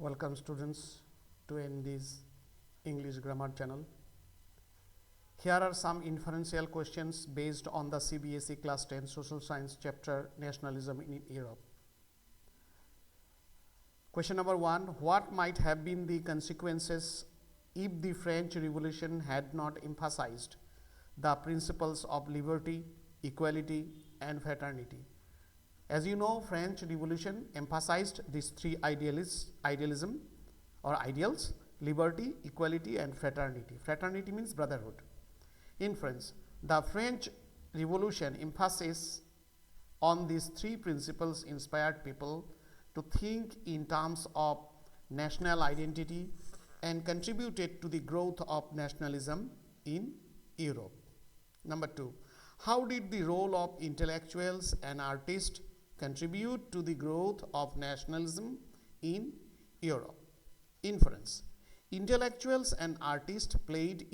Welcome students to this English grammar channel. Here are some inferential questions based on the CBSE class 10 social science chapter Nationalism in Europe. Question number 1. What might have been the consequences if the French Revolution had not emphasized the principles of liberty, equality and fraternity? As you know, French Revolution emphasized these three idealism or ideals: liberty, equality and fraternity. Fraternity means brotherhood. Inference: the French Revolution emphasis on these three principles inspired people to think in terms of national identity and contributed to the growth of nationalism in Europe. Number 2. How did the role of intellectuals and artists contribute to the growth of nationalism in Europe? Inference: intellectuals and artists played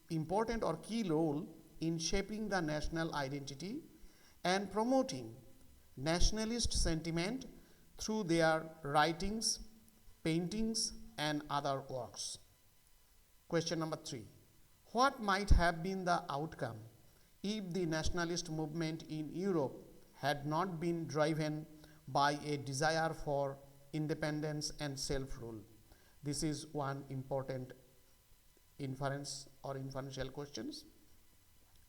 important or key role in shaping the national identity and promoting nationalist sentiment through their writings, paintings and other works. Question number 3. What might have been the outcome if the nationalist movement in Europe had not been driven by a desire for independence and self-rule? This is one important inference or inferential questions.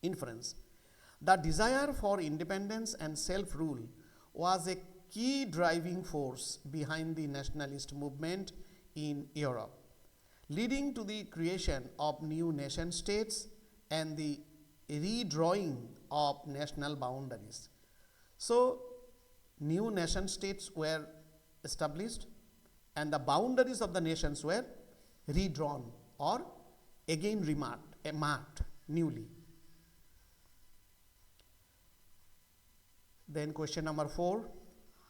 Inference: the desire for independence and self-rule was a key driving force behind the nationalist movement in Europe, leading to the creation of new nation states and the redrawing of national boundaries. So, new nation states were established and the boundaries of the nations were redrawn or again marked newly. Then question number 4.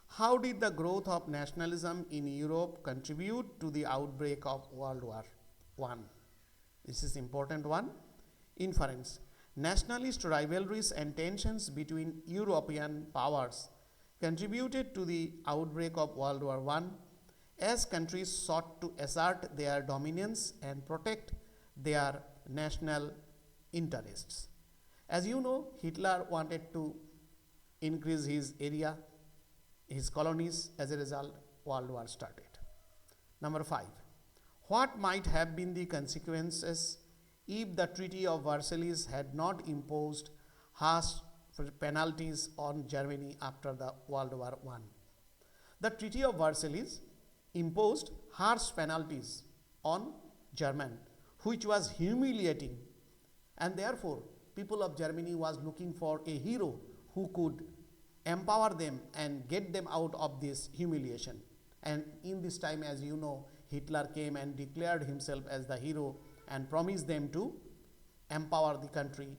How did the growth of nationalism in Europe contribute to the outbreak of World War I? This is important one. Inference: nationalist rivalries and tensions between European powers contributed to the outbreak of World War I as countries sought to assert their dominance and protect their national interests. As you know, Hitler wanted to increase his area, his colonies. As a result, World War started. Number 5. What might have been the consequences if the Treaty of Versailles had not imposed harsh penalties on Germany after the World War I? The Treaty of Versailles imposed harsh penalties on Germany, which was humiliating, and therefore people of Germany was looking for a hero who could empower them and get them out of this humiliation. And in this time, as you know, Hitler came and declared himself as the hero and promised them to empower the country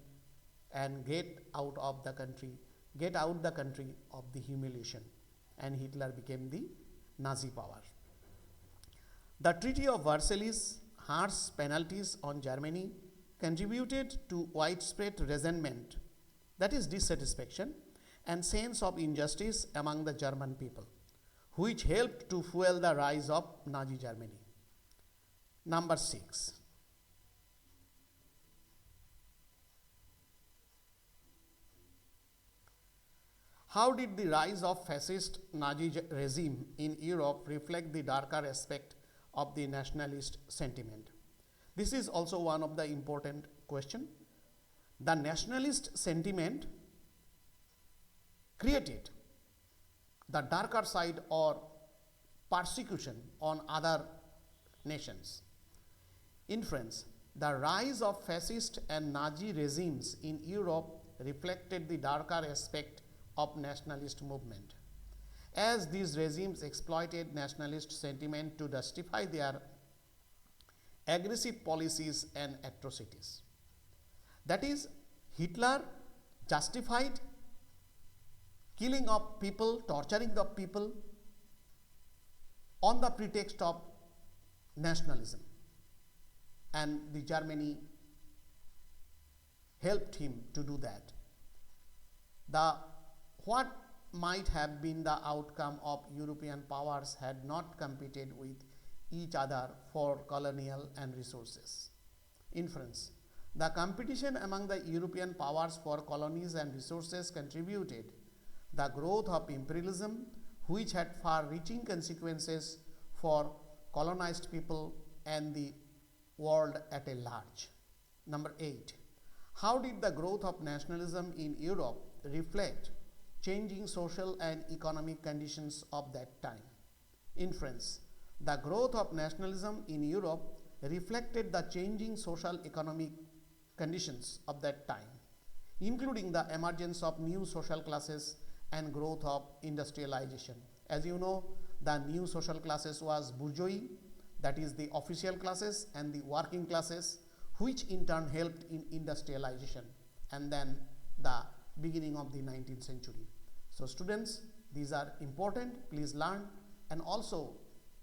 and get out the country of the humiliation, and Hitler became the Nazi power. The Treaty of Versailles' harsh penalties on Germany contributed to widespread resentment, that is dissatisfaction, and sense of injustice among the German people, which helped to fuel the rise of Nazi Germany. Number 6. How did the rise of fascist Nazi regime in Europe reflect the darker aspect of the nationalist sentiment? This is also one of the important question. The nationalist sentiment created the darker side or persecution on other nations. Inference: the rise of fascist and Nazi regimes in Europe reflected the darker aspect of nationalist movement, as these regimes exploited nationalist sentiment to justify their aggressive policies and atrocities. That is, Hitler justified killing of people, torturing the people on the pretext of nationalism, and the Germany helped him to do that. What might have been the outcome of European powers had not competed with each other for colonial and resources. Inference. The competition among the European powers for colonies and resources contributed the growth of imperialism, which had far-reaching consequences for colonized people and the world at a large. Number 8. How did the growth of nationalism in Europe reflect changing social and economic conditions of that time? Inference. The growth of nationalism in Europe reflected the changing social economic conditions of that time, including the emergence of new social classes and growth of industrialization. As you know, the new social classes was bourgeoisie, that is the official classes, and the working classes, which in turn helped in industrialization, and then the beginning of the 19th century. So students, these are important. Please learn and also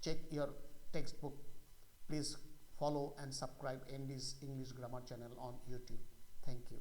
check your textbook. Please follow and subscribe ND's English Grammar channel on YouTube. Thank you.